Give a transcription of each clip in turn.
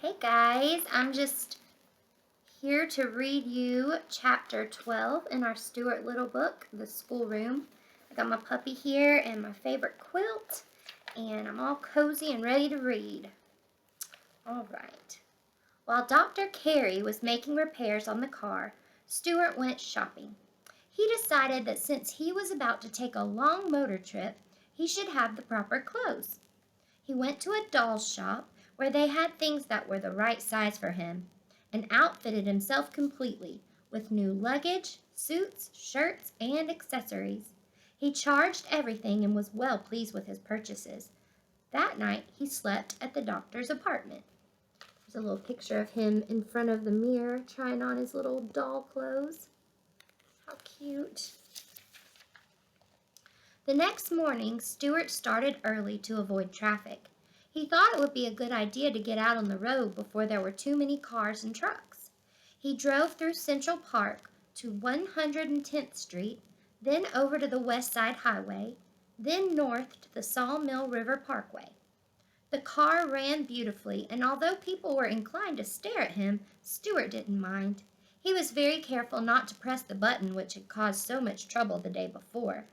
Hey guys, I'm just here to read you chapter 12 in our Stuart little book, The Schoolroom. I got my puppy here and my favorite quilt, and I'm all cozy and ready to read. All right. While Dr. Carey was making repairs on the car, Stuart went shopping. He decided that since he was about to take a long motor trip, he should have the proper clothes. He went to a doll's shop where they had things that were the right size for him, and outfitted himself completely with new luggage, suits, shirts, and accessories. He charged everything and was well pleased with his purchases. That night he slept at the doctor's apartment. There's a little picture of him in front of the mirror trying on his little doll clothes. How cute. The next morning, Stuart started early to avoid traffic. He thought it would be a good idea to get out on the road before there were too many cars and trucks. He drove through Central Park to 110th Street, then over to the West Side Highway, then north to the Sawmill River Parkway. The car ran beautifully, and although people were inclined to stare at him, Stuart didn't mind. He was very careful not to press the button which had caused so much trouble the day before.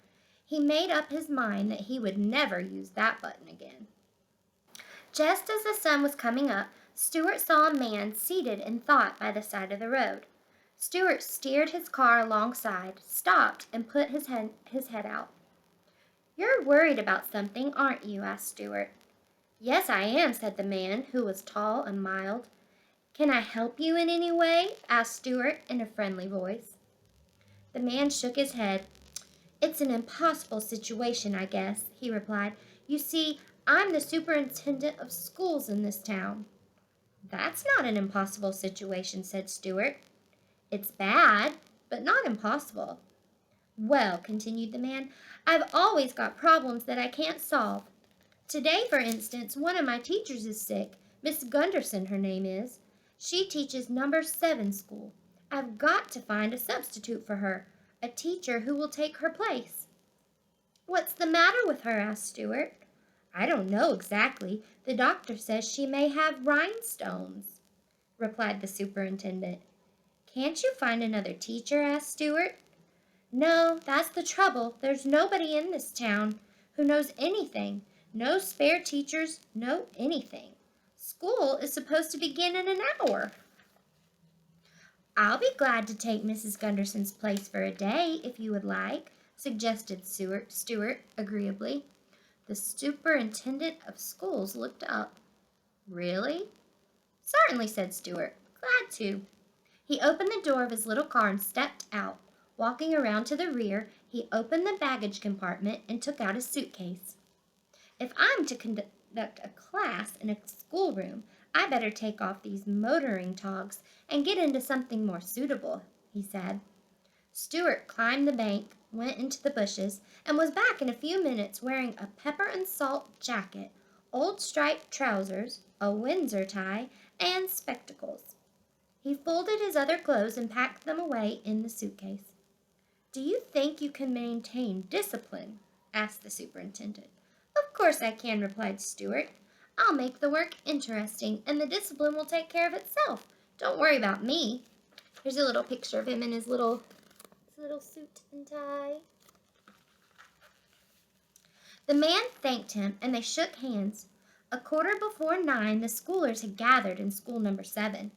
He made up his mind that he would never use that button again. Just as the sun was coming up, Stuart saw a man seated in thought by the side of the road. Stuart steered his car alongside, stopped, and put his head out. "You're worried about something, aren't you?" asked Stuart. "Yes, I am," said the man, who was tall and mild. "Can I help you in any way?" asked Stuart in a friendly voice. The man shook his head. "It's an impossible situation, I guess," he replied. "You see, I'm the superintendent of schools in this town." "That's not an impossible situation," said Stuart. "It's bad, but not impossible." "Well," continued the man, "I've always got problems that I can't solve. Today, for instance, one of my teachers is sick. Miss Gunderson, her name is. She teaches number 7 school. I've got to find a substitute for her, a teacher who will take her place." "What's the matter with her?" asked Stuart. "I don't know exactly. The doctor says she may have rhinestones," replied the superintendent. "Can't you find another teacher?" asked Stuart. "No, that's the trouble. There's nobody in this town who knows anything. No spare teachers, no anything. School is supposed to begin in an hour." "I'll be glad to take Mrs. Gunderson's place for a day, if you would like," suggested Stuart agreeably. The superintendent of schools looked up. "Really?" "Certainly," said Stuart. "Glad to." He opened the door of his little car and stepped out. Walking around to the rear, he opened the baggage compartment and took out his suitcase. "If I'm to conduct a class in a schoolroom, I better take off these motoring togs and get into something more suitable," he said. Stuart climbed the bank, went into the bushes, and was back in a few minutes wearing a pepper and salt jacket, old striped trousers, a Windsor tie, and spectacles. He folded his other clothes and packed them away in the suitcase. "Do you think you can maintain discipline?" asked the superintendent. "Of course I can," replied Stuart. "I'll make the work interesting, and the discipline will take care of itself. Don't worry about me." Here's a little picture of him in his little suit and tie. The man thanked him, and they shook hands. 9:15, the schoolers had gathered in school number 7.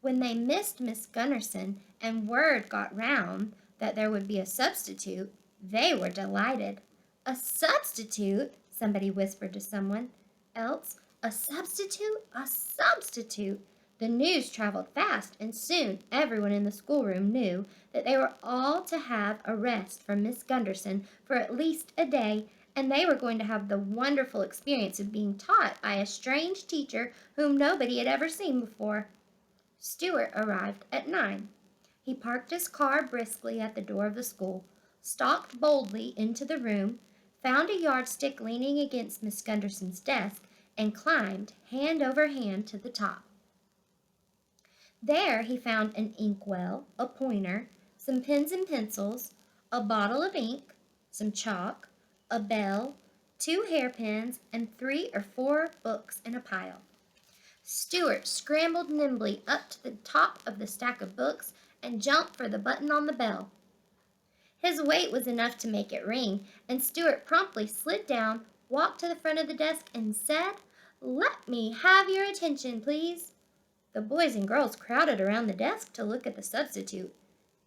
When they missed Miss Gunderson and word got round that there would be a substitute, they were delighted. "A substitute?" somebody whispered to someone else. "A substitute? A substitute!" The news traveled fast, and soon everyone in the schoolroom knew that they were all to have a rest from Miss Gunderson for at least a day, and they were going to have the wonderful experience of being taught by a strange teacher whom nobody had ever seen before. Stuart arrived at 9. He parked his car briskly at the door of the school, stalked boldly into the room, found a yardstick leaning against Miss Gunderson's desk, and climbed, hand over hand, to the top. There he found an inkwell, a pointer, some pens and pencils, a bottle of ink, some chalk, a bell, 2 hairpins, and 3 or 4 books in a pile. Stuart scrambled nimbly up to the top of the stack of books and jumped for the button on the bell. His weight was enough to make it ring, and Stuart promptly slid down, walked to the front of the desk, and said, "Let me have your attention, please." The boys and girls crowded around the desk to look at the substitute.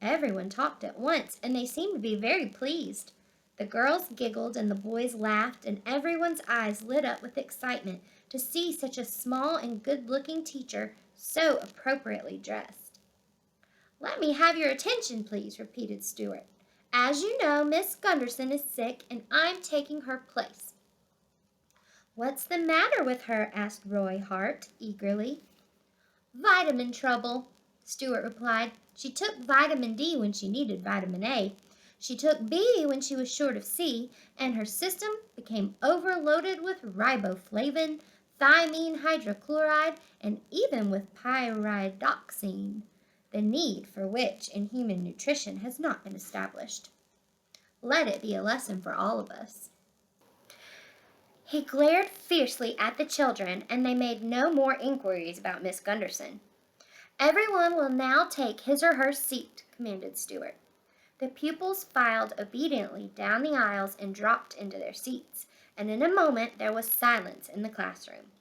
Everyone talked at once, and they seemed to be very pleased. The girls giggled and the boys laughed, and everyone's eyes lit up with excitement to see such a small and good-looking teacher so appropriately dressed. "Let me have your attention, please," repeated Stuart. "As you know, Miss Gunderson is sick, and I'm taking her place." "What's the matter with her?" asked Roy Hart eagerly. "Vitamin trouble," Stuart replied. "She took vitamin D when she needed vitamin A. She took B when she was short of C, and her system became overloaded with riboflavin, thiamine hydrochloride, and even with pyridoxine, the need for which in human nutrition has not been established. Let it be a lesson for all of us." He glared fiercely at the children, and they made no more inquiries about Miss Gunderson. "Everyone will now take his or her seat," commanded Stuart. The pupils filed obediently down the aisles and dropped into their seats, and in a moment there was silence in the classroom.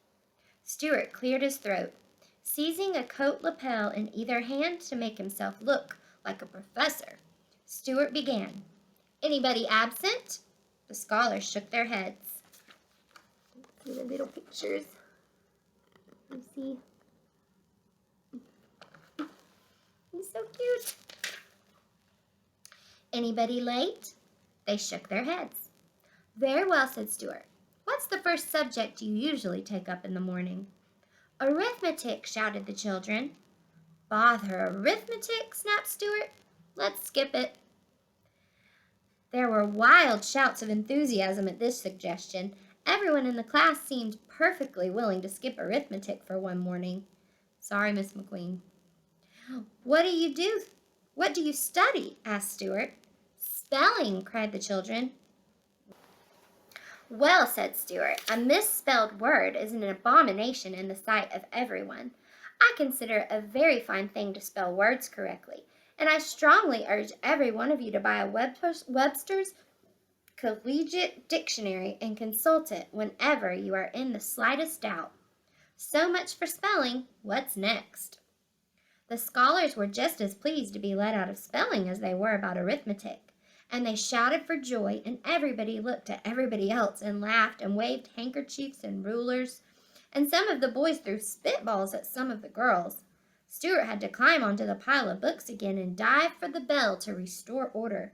Stuart cleared his throat. Seizing a coat lapel in either hand to make himself look like a professor, Stuart began. "Anybody absent?" The scholars shook their heads. See the little pictures. You see? He's so cute. "Anybody late?" They shook their heads. "Very well," said Stuart. "What's the first subject you usually take up in the morning?" "Arithmetic," shouted the children. "Bother arithmetic," snapped Stuart. "Let's skip it." There were wild shouts of enthusiasm at this suggestion. Everyone in the class seemed perfectly willing to skip arithmetic for one morning. "Sorry, Miss McQueen." What do you do? What do you study?" asked Stuart. "Spelling," cried the children. "Well," said Stuart, "a misspelled word is an abomination in the sight of everyone. I consider it a very fine thing to spell words correctly, and I strongly urge every one of you to buy a Webster's Collegiate Dictionary and consult it whenever you are in the slightest doubt. So much for spelling. What's next?" The scholars were just as pleased to be let out of spelling as they were about arithmetic, and they shouted for joy, and everybody looked at everybody else and laughed and waved handkerchiefs and rulers, and some of the boys threw spitballs at some of the girls. Stuart had to climb onto the pile of books again and dive for the bell to restore order.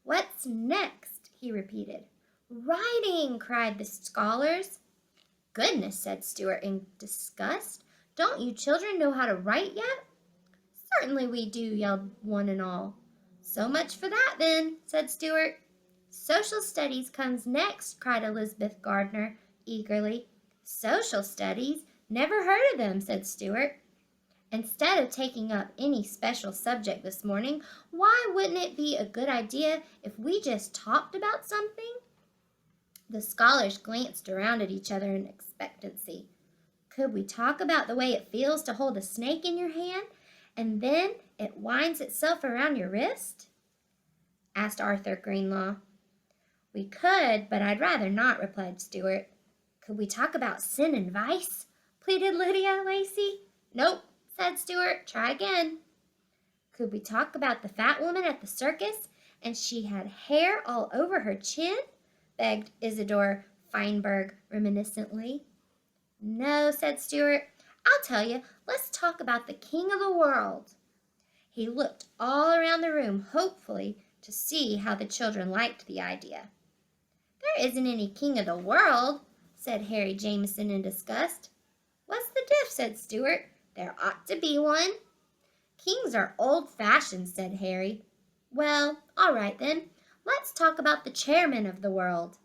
"What's next?" he repeated. "Writing!" cried the scholars. "Goodness," said Stuart in disgust. "Don't you children know how to write yet?" "Certainly we do," yelled one and all. "So much for that, then," said Stuart. "Social studies comes next," cried Elizabeth Gardner eagerly. "Social studies? Never heard of them," said Stuart. "Instead of taking up any special subject this morning, why wouldn't it be a good idea if we just talked about something?" The scholars glanced around at each other in expectancy. "Could we talk about the way it feels to hold a snake in your hand, and then it winds itself around your wrist?" asked Arthur Greenlaw. "We could, but I'd rather not," replied Stuart. "Could we talk about sin and vice?" pleaded Lydia Lacey. "Nope," said Stuart. "Try again." "Could we talk about the fat woman at the circus, and she had hair all over her chin?" begged Isidore Feinberg reminiscently. "No," said Stuart. "I'll tell you. Let's talk about the king of the world." He looked all around the room hopefully to see how the children liked the idea. "There isn't any king of the world," said Harry Jamieson in disgust. "What's the diff?" said Stuart. "There ought to be one." "Kings are old-fashioned," said Harry. "Well, all right then. Let's talk about the chairman of the world."